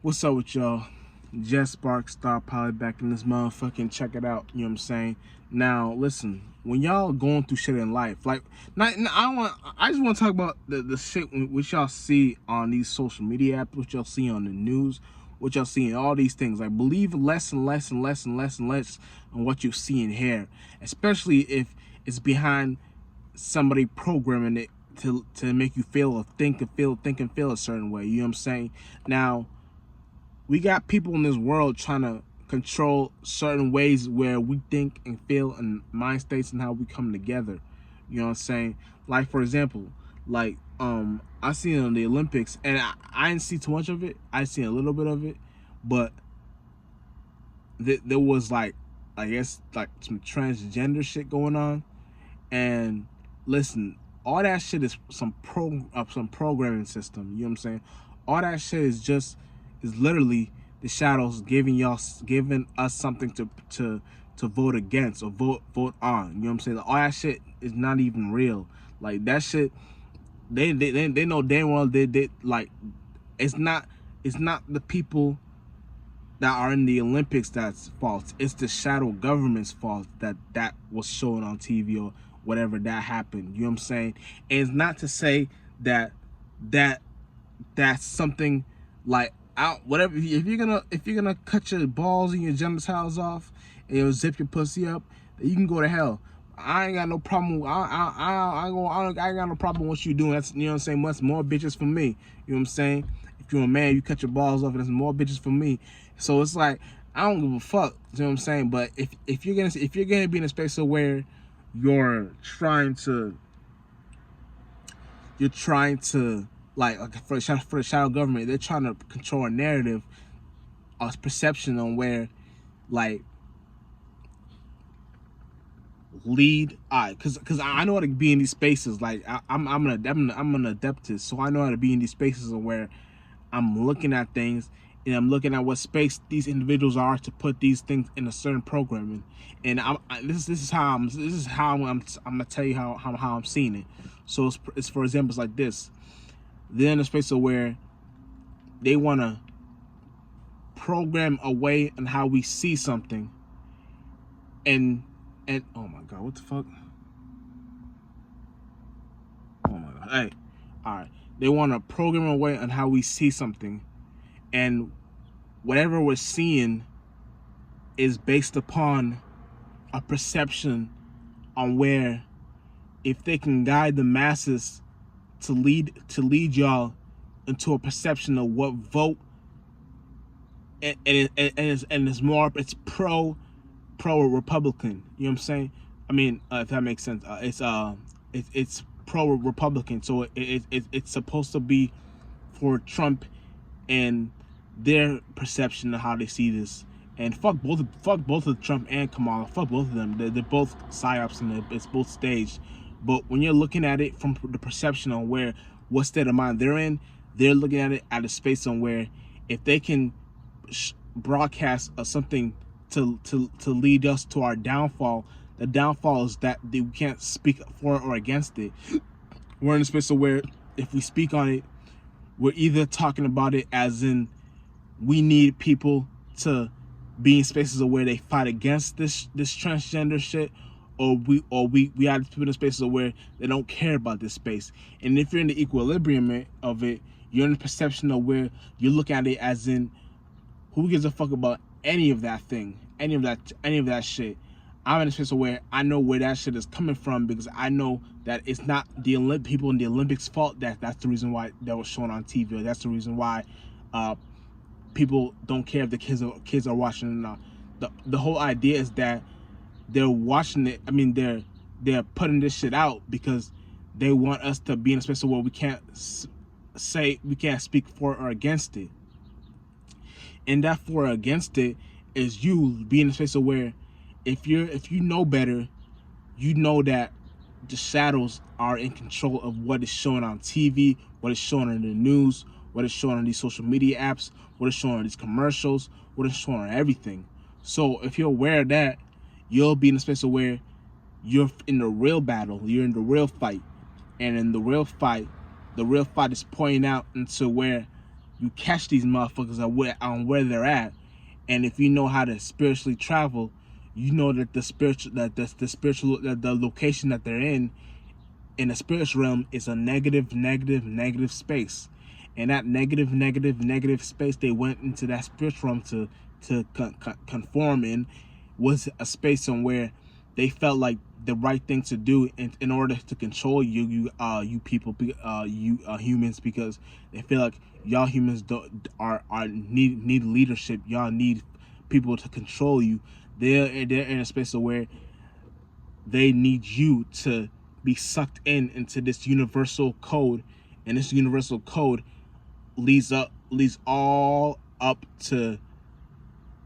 What's up with y'all? Jet Spark Star Pilot back in this motherfucking check it out. You know what I'm saying? Now listen, when y'all going through shit in life, like I just want to talk about the shit which y'all see on these social media apps, what y'all see on the news, what y'all see in all these things. Like believe less and less and less and less and less on what you see and hear, especially if it's behind somebody programming it to make you feel or think and feel a certain way. You know what I'm saying? Now we got people in this world trying to control certain ways where we think and feel and mind states and how we come together. You know what I'm saying? Like for example, like I seen on the Olympics, and I didn't see too much of it. I seen a little bit of it, but there was like, I guess, like some transgender shit going on. And listen, all that shit is some programming system. You know what I'm saying? All that shit is literally the shadows giving us something to vote against or vote on. You know what I'm saying? All that shit is not even real. Like that shit, they know damn well they like it's not the people that are in the Olympics that's fault. It's the shadow government's fault that was shown on TV or whatever that happened. You know what I'm saying? And it's not to say that that's something like out whatever. If you're gonna cut your balls and your genitals off and you zip your pussy up, then you can go to hell. I ain't got no problem. I ain't got no problem with what you doing. That's, you know what I'm saying. Much more bitches for me. You know what I'm saying. If you're a man, you cut your balls off, and there's more bitches for me. So it's like I don't give a fuck. You know what I'm saying. But if you're gonna be in a space of where you're trying to like for the shadow government, they're trying to control a narrative, a perception on where like lead because I know how to be in these spaces. Like I'm an adeptus, so I know how to be in these spaces where I'm looking at things and I'm looking at what space these individuals are to put these things in a certain programming. And this is how I'm gonna tell you how I'm seeing it. So it's for examples like this. They're in a space of where they want to program a way on how we see something, and oh my god, what the fuck? Oh my god. Hey, all right. They want to program a way on how we see something, and whatever we're seeing is based upon a perception on where, if they can guide the masses to lead y'all into a perception of what vote, and it's more, it's pro Republican. You know what I'm saying? I mean, if that makes sense. It's pro Republican, so it's supposed to be for Trump and their perception of how they see this. And fuck both of Trump and Kamala. Fuck both of them. They're both psyops and it's both staged. But when you're looking at it from the perception on where what state of mind they're in, they're looking at it at a space on where if they can broadcast something to lead us to our downfall, the downfall is that we can't speak for or against it. We're in a space where if we speak on it, we're either talking about it as in we need people to be in spaces where they fight against this transgender shit, or we have to put in spaces where they don't care about this space. And if you're in the equilibrium of it, you're in the perception of where you look at it as in who gives a fuck about any of that thing, any of that shit. I'm in a space where I know where that shit is coming from, because I know that it's not the people in the Olympics' fault that's the reason why that was shown on TV. Or that's the reason why people don't care if the kids are watching it or not. The whole idea is that they're watching it. I mean, they're putting this shit out because they want us to be in a space where we can't speak for or against it. And that for or against it is you being in a space where if you know better, you know that the shadows are in control of what is shown on TV, what is shown in the news, what is shown on these social media apps, what is shown on these commercials, what is shown on everything. So if you're aware of that, you'll be in a space where you're in the real battle, you're in the real fight. And in the real fight is pointing out into where you catch these motherfuckers on where they're at. And if you know how to spiritually travel, you know that the location that they're in the spiritual realm is a negative space. And that negative space they went into that spiritual realm to conform in was a space somewhere they felt like the right thing to do in order to control you people, humans, because they feel like y'all humans need leadership. Y'all need people to control you. They're in a space where they need you to be sucked into this universal code, and this universal code leads all up to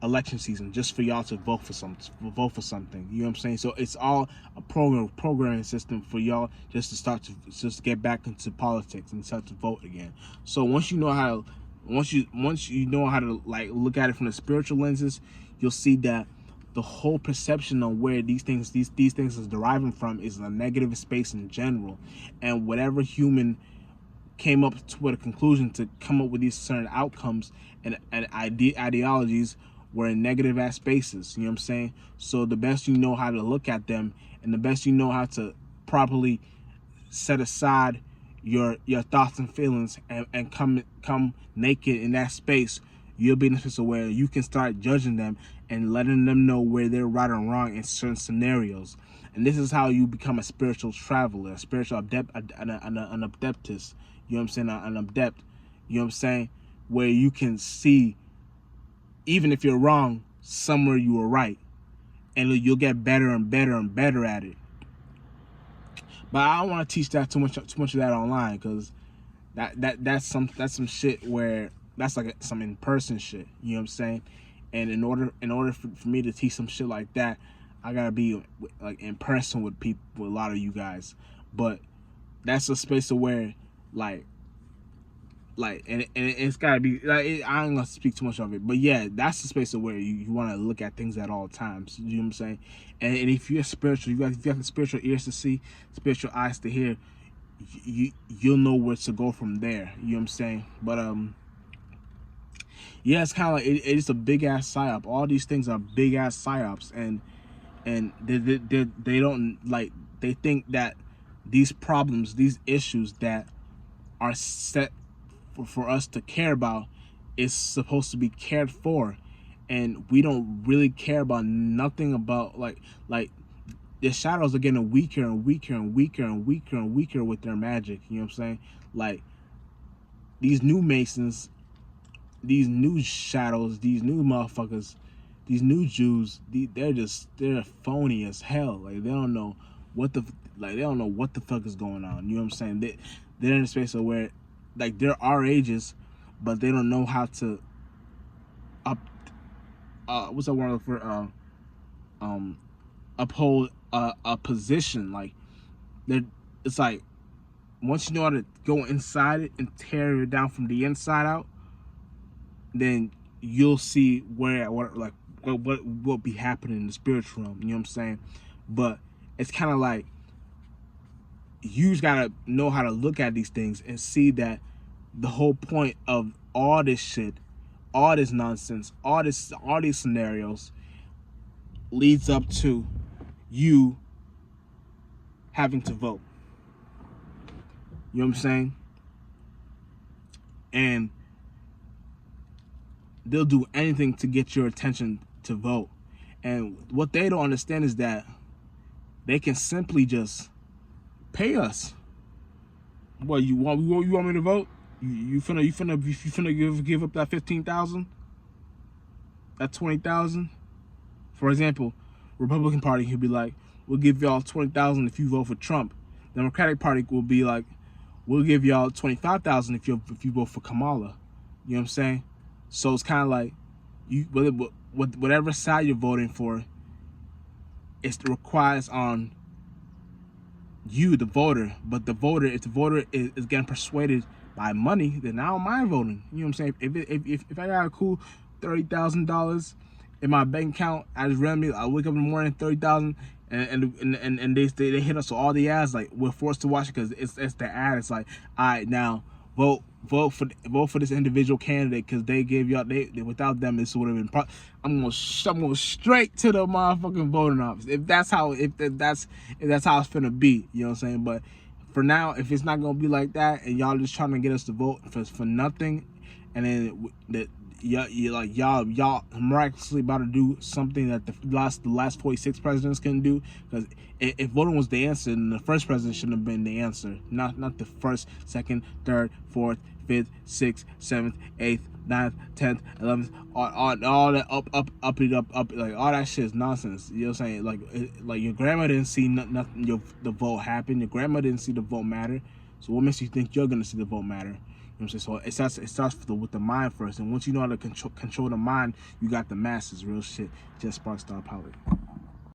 election season, just for y'all to vote for something. You know what I'm saying? So it's all a programming system for y'all just to get back into politics and start to vote again. So once you know how to like look at it from the spiritual lenses, you'll see that the whole perception of where these things is deriving from is a negative space in general. And whatever human came up to a conclusion to come up with these certain outcomes and ideologies were in negative ass spaces. You know what I'm saying? So the best you know how to look at them, and the best you know how to properly set aside your thoughts and feelings and come naked in that space, you'll be in a space where you can start judging them and letting them know where they're right or wrong in certain scenarios. And this is how you become a spiritual traveler, a spiritual adept, an adeptus. You know what I'm saying? An adept. You know what I'm saying? Where you can see, even if you're wrong, somewhere you were right, and you'll get better and better and better at it. But I don't want to teach that too much of that online, because that's some shit where that's like some in-person shit. You know what I'm saying? And in order for me to teach some shit like that, I gotta be like in person with people, with a lot of you guys. But that's a space where and it's gotta be like, I ain't gonna speak too much of it, but yeah, that's the space where you want to look at things at all times. You know what I'm saying? And if you're spiritual, if you have the spiritual ears to see, spiritual eyes to hear, you'll know where to go from there. You know what I'm saying? But yeah, it's kind of like it's a big ass psyop. All these things are big ass psyops, and they don't like, they think that these problems, these issues that are set for us to care about is supposed to be cared for, and we don't really care about nothing about like the shadows are getting weaker and weaker and weaker and weaker and weaker with their magic. You know what I'm saying? Like these new Masons, these new shadows, these new motherfuckers, these new Jews, they're phony as hell. Like they don't know what the fuck is going on. You know what I'm saying? They're in a space where like they're our ages, but they don't know how to what's that word for uphold a position. Like it's like once you know how to go inside it and tear it down from the inside out, then you'll see what be happening in the spiritual realm. You know what I'm saying? But it's kind of like you just gotta know how to look at these things and see that the whole point of all this shit, all this nonsense, all these scenarios leads up to you having to vote. You know what I'm saying? And they'll do anything to get your attention to vote. And what they don't understand is that they can simply just pay us. What, you want me to vote? You finna give up that 15,000, that 20,000? For example, Republican Party could be like, we'll give y'all 20,000 if you vote for Trump. The Democratic Party will be like, we'll give y'all 25,000 if you vote for Kamala. You know what I'm saying? So it's kind of like whatever side you're voting for, it requires on you, the voter. But the voter, if the voter is getting persuaded by money, then I don't mind voting. You know what I'm saying? If I got a cool $30,000 in my bank account, I just randomly, I wake up in the morning, 30,000, and they hit us with all the ads. Like, we're forced to watch it because it's the ad. It's like, all right, now vote vote for this individual candidate because they gave y'all without them this would have been. I'm going straight to the motherfucking voting office if that's how how it's finna be. You know what I'm saying? But for now, if it's not gonna be like that, and y'all just trying to get us to vote for nothing, and then y'all miraculously about to do something that the last 46 presidents couldn't do, because if voting was the answer, then the first president shouldn't have been the answer. Not the first, second, third, fourth, fifth, sixth, seventh, eighth, 9th, 10th, 11th, all that up, like all that shit is nonsense. You know what I'm saying? Like your grandma didn't see nothing, the vote happen. Your grandma didn't see the vote matter. So what makes you think you're gonna see the vote matter? You know what I'm saying? So it starts with the mind first, and once you know how to control the mind, you got the masses. Real shit. Just Spark Star Power.